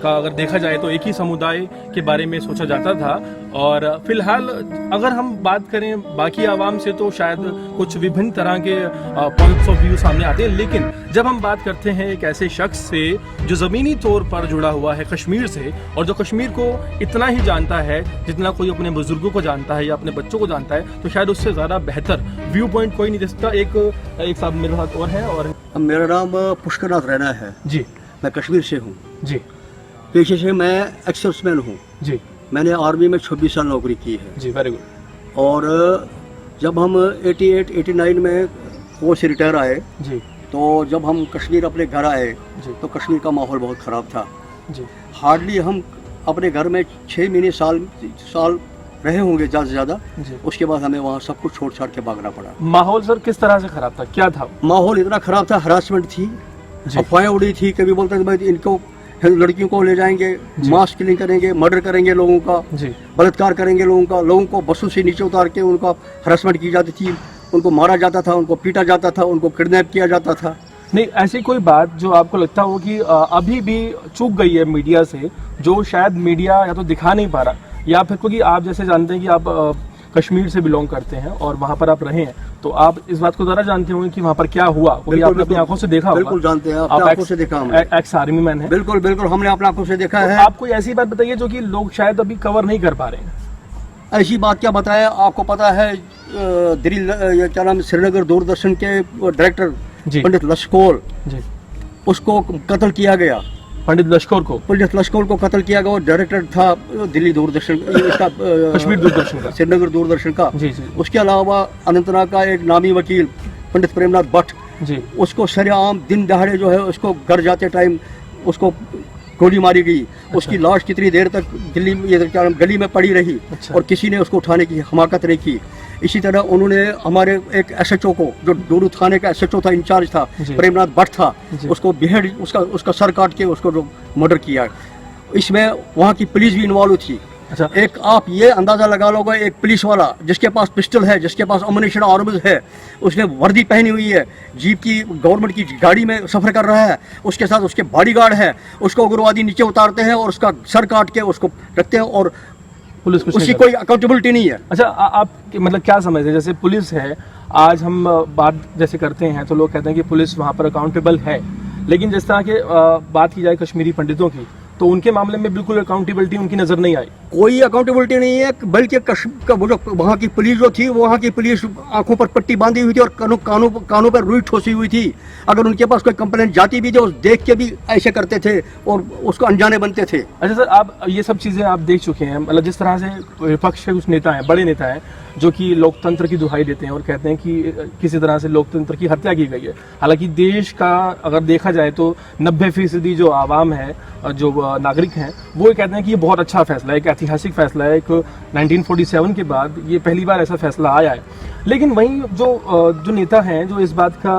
का अगर देखा जाए तो एक ही समुदाय के बारे में सोचा जाता था। और फिलहाल अगर हम बात करें बाकी आवाम से तो शायद कुछ विभिन्न तरह के पॉइंट्स ऑफ व्यू सामने आते हैं, लेकिन जब हम बात करते हैं एक ऐसे शख्स से जो ज़मीनी तौर पर जुड़ा हुआ है कश्मीर से, और जो कश्मीर को इतना ही जानता है जितना कोई अपने बुजुर्गों को जानता है या अपने बच्चों को जानता है, तो शायद उससे ज़्यादा बेहतर व्यू पॉइंट कोई नहीं दे सकता। एक साहब मेरे साथ और है। और मेरा नाम पुष्करनाथ रैना है जी, मैं कश्मीर से हूँ। जी पेशे से मैं एक्स-सर्विसमैन हूँ। जी, मैंने आर्मी में 26 साल नौकरी की है। जी, वेरी गुड। और जब हम 88-89 में कोर्स से रिटायर आए, जी, तो जब हम कश्मीर अपने घर आए जी, तो कश्मीर का माहौल बहुत ख़राब था। जी, हार्डली हम अपने घर में 6 महीने साल रहे होंगे ज़्यादा से ज़्यादा। जी। उसके बाद हमें वहाँ सब कुछ छोड़ छाड़ के भागना पड़ा। माहौल सर किस तरह से खराब था, क्या था? माहौल इतना ख़राब था, हरासमेंट थी, जी। अफवाहें उड़ी थी। कभी बोलते थे भाई इनको लड़कियों को ले जाएंगे, मास किलिंग करेंगे, मर्डर करेंगे लोगों का, जी, बलात्कार करेंगे लोगों का। लोगों को बसों से नीचे उतार के उनका हरासमेंट की जाती थी, उनको मारा जाता था, उनको पीटा जाता था, उनको किडनैप किया जाता था। नहीं, ऐसी कोई बात जो आपको लगता हो कि अभी भी चूक गई है मीडिया से, जो शायद मीडिया या तो दिखा नहीं पा रहा, या फिर क्योंकि आप जैसे जानते हैं कि आप कश्मीर से बिलोंग करते हैं और वहाँ पर आप रहे हैं, तो आप इस बात को ज़रा जानते होंगे कि वहाँ पर क्या हुआ, क्योंकि आपने अपनी आंखों से देखा होगा। बिल्कुल जानते हैं, आप अपनी आंखों से देखा हमने। एक्स आर्मी मैन है। बिल्कुल बिल्कुल हमने अपनी आंखों से देखा तो है। आप कोई ऐसी बात बताइए जो कि लोग शायद अभी कवर नहीं कर पा रहे हैं। ऐसी बात क्या बताया, आपको पता है दिल्ली क्या नाम, श्रीनगर दूरदर्शन के डायरेक्टर जी, पंडित लश्कोर, जी, उसको कत्ल किया गया। पंडित लश्कोर को कत्ल किया गया। वो डायरेक्टर था दिल्ली दूरदर्शन इसका, कश्मीर दूरदर्शन का, श्रीनगर दूरदर्शन का। जी, जी, उसके अलावा अनंतनाग का एक नामी वकील पंडित प्रेमनाथ भट्ट, जी, उसको सरेआम दिन दहाड़े जो है उसको घर जाते टाइम उसको गोली मारी गई। उसकी लाश कितनी देर तक दिल्ली में ये क्या नाम गली में पड़ी रही। अच्छा। और किसी ने उसको उठाने की हमाकत नहीं की। इसी तरह उन्होंने हमारे एक एसएचओ को, जो डोरू थाने का एसएचओ था, इंचार्ज था, जी। प्रेमनाथ भट्ट था, जी। उसको बेहद उसका सर काट के उसको जो मर्डर किया। इसमें वहाँ की पुलिस भी इन्वॉल्व थी। अच्छा। एक आप ये अंदाजा लगा लोगे, एक पुलिस वाला जिसके पास पिस्टल है, जिसके पास अम्युनिशन आर्म्स है, उसने वर्दी पहनी हुई है, जीप की गवर्नमेंट की गाड़ी में सफर कर रहा है, उसके साथ उसके बॉडीगार्ड है, उसको उग्रवादी नीचे उतारते हैं और उसका सर काट के उसको रखते हैं और पुलिस कुछ उसकी नहीं कोई अकाउंटेबिलिटी नहीं है। अच्छा, आप मतलब क्या समझते हैं, जैसे पुलिस है, आज हम बात जैसे करते हैं तो लोग कहते हैं कि पुलिस वहाँ पर अकाउंटेबल है, लेकिन जिस तरह के बात की जाए कश्मीरी पंडितों की, तो उनके मामले में बिल्कुल अकाउंटेबिलिटी उनकी नज़र नहीं आई। कोई अकाउंटेबिलिटी नहीं है, बल्कि वहाँ की पुलिस जो थी, वहाँ की पुलिस आंखों पर पट्टी बांधी हुई थी और कानों पर रुई ठोसी हुई थी। अगर उनके पास कोई कंप्लेंट जाती भी थी, उस देख के भी ऐसे करते थे और उसको अनजाने बनते थे। अच्छा सर, आप ये सब चीज़ें आप देख चुके हैं, मतलब जिस तरह से विपक्ष के कुछ नेता हैं, बड़े नेता हैं, जो कि लोकतंत्र की दुहाई देते हैं और कहते हैं कि किसी तरह से लोकतंत्र की हत्या की गई है। हालांकि देश का अगर देखा जाए तो 90% जो आवाम है, जो नागरिक हैं, वो ये कहते हैं कि ये बहुत अच्छा फैसला है, एक ऐतिहासिक फैसला है, एक 1947 के बाद ये पहली बार ऐसा फैसला आया है। लेकिन वहीं जो नेता हैं जो इस बात का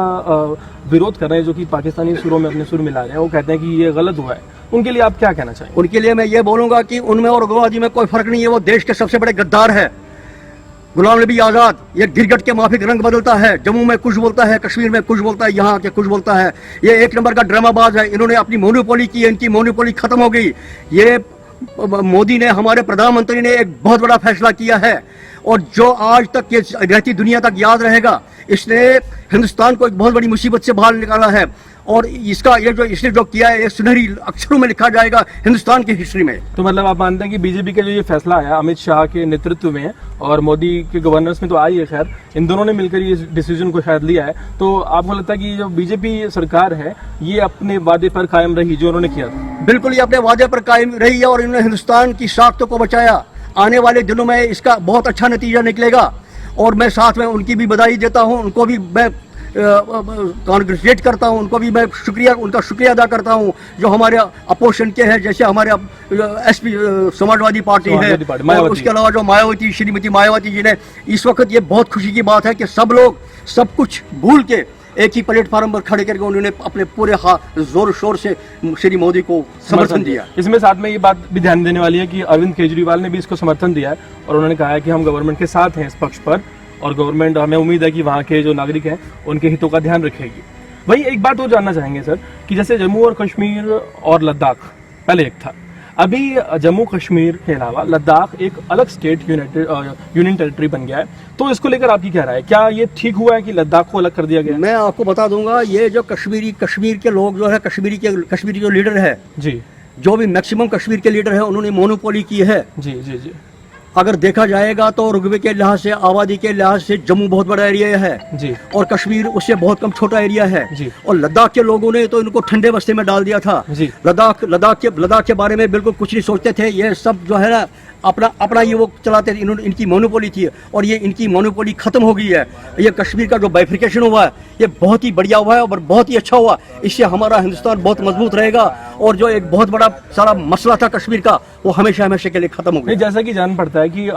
विरोध कर रहे हैं, जो कि पाकिस्तानी सुरों में अपने सुर मिला रहे हैं, वो कहते हैं कि ये गलत हुआ है, उनके लिए आप क्या कहना चाहेंगे? उनके लिए मैं ये बोलूँगा कि उनमें और उग्रवादी में कोई फर्क नहीं है। वो देश के सबसे बड़े गद्दार है। गुलाम नबी आज़ाद ये गिरगट के माफिक रंग बदलता है, जम्मू में कुछ बोलता है, कश्मीर में कुछ बोलता है, यहाँ के कुछ बोलता है। ये एक नंबर का ड्रामाबाज है। इन्होंने अपनी मोनोपोली की है, इनकी मोनोपोली खत्म हो गई। ये मोदी ने, हमारे प्रधानमंत्री ने एक बहुत बड़ा फैसला किया है और जो आज तक ये रहती दुनिया तक याद रहेगा। इसने हिंदुस्तान को एक बहुत बड़ी मुसीबत से बाहर निकाला है और इसका इसने जो किया है, ये सुनहरी अक्षरों में लिखा जाएगा हिंदुस्तान की हिस्ट्री में। तो मतलब आप मानते हैं कि बीजेपी का जो ये फैसला आया अमित शाह के नेतृत्व में और मोदी के गवर्नेंस में तो आई है, खैर इन दोनों ने मिलकर ये डिसीजन को शायद लिया है, तो आपको लगता है कि जो बीजेपी सरकार है ये अपने वादे पर कायम रही जो उन्होंने किया था? बिल्कुल, ये अपने वादे पर कायम रही है और इन्होंने हिंदुस्तान की साख्तों को बचाया। आने वाले दिनों में इसका बहुत अच्छा नतीजा निकलेगा और मैं साथ में उनकी भी बधाई देता हूँ, उनको भी मैं कॉन्ग्रेचुलेट करता हूँ, उनको भी मैं उनका शुक्रिया अदा करता हूँ जो हमारे अपोजिशन के हैं, जैसे हमारे एसपी समाजवादी पार्टी है, और उसके अलावा जो मायावती, श्रीमती मायावती जी ने। इस वक्त ये बहुत खुशी की बात है कि सब लोग सब कुछ भूल के एक ही प्लेटफार्म पर खड़े करके उन्होंने अपने पूरे जोर शोर से श्री मोदी को समर्थन दिया। इसमें साथ में ये बात भी ध्यान देने वाली है कि अरविंद केजरीवाल ने भी इसको समर्थन दिया है और उन्होंने कहा है कि हम गवर्नमेंट के साथ हैं इस पक्ष पर, और गवर्नमेंट, हमें उम्मीद है कि वहाँ के जो नागरिक हैं उनके हितों का ध्यान रखेगी। वही एक बात और जानना चाहेंगे सर कि जैसे जम्मू और कश्मीर और लद्दाख पहले एक था। अभी जम्मू कश्मीर के अलावा लद्दाख एक अलग स्टेट यूनियन टेरिटरी बन गया है, तो इसको लेकर आपकी क्या राय है? क्या ये ठीक हुआ है कि लद्दाख को अलग कर दिया गया है? मैं आपको बता दूंगा, ये जो कश्मीर के लोग जो है, कश्मीरी जो लीडर है, जी जो भी मैक्सिमम कश्मीर के लीडर है, उन्होंने मोनोपोली की है। जी जी जी अगर देखा जाएगा तो रुकबे के लिहाज से, आबादी के लिहाज से जम्मू बहुत बड़ा एरिया है जी और कश्मीर उससे बहुत कम छोटा एरिया है जी। और लद्दाख के लोगों ने तो इनको ठंडे बस्ते में डाल दिया था। जी। लद्दाख के बारे में बिल्कुल कुछ नहीं सोचते थे। ये सब जो है ना अपना ये वो चलाते थे। इन्होंने, इनकी मोनोपोली थी और ये इनकी मोनोपोली खत्म हो गई है। ये कश्मीर का जो बाइफिकेशन हुआ है, ये बहुत ही बढ़िया हुआ है और बहुत ही अच्छा हुआ। इससे हमारा हिंदुस्तान बहुत मजबूत रहेगा और जो एक बहुत बड़ा सारा मसला था कश्मीर का, वो हमेशा हमेशा के लिए खत्म हो गया। जैसा कि जान पड़ता है कि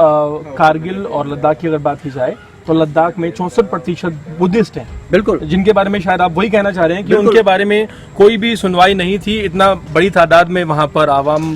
कारगिल और लद्दाख की अगर बात की जाए तो लद्दाख में 64% बुद्धिस्ट हैं, बिल्कुल, जिनके बारे में शायद आप वही कहना चाह रहे हैं कि बिल्कुल। उनके बारे में कोई भी सुनवाई नहीं थी। इतना बड़ी तादाद में वहां पर आवाम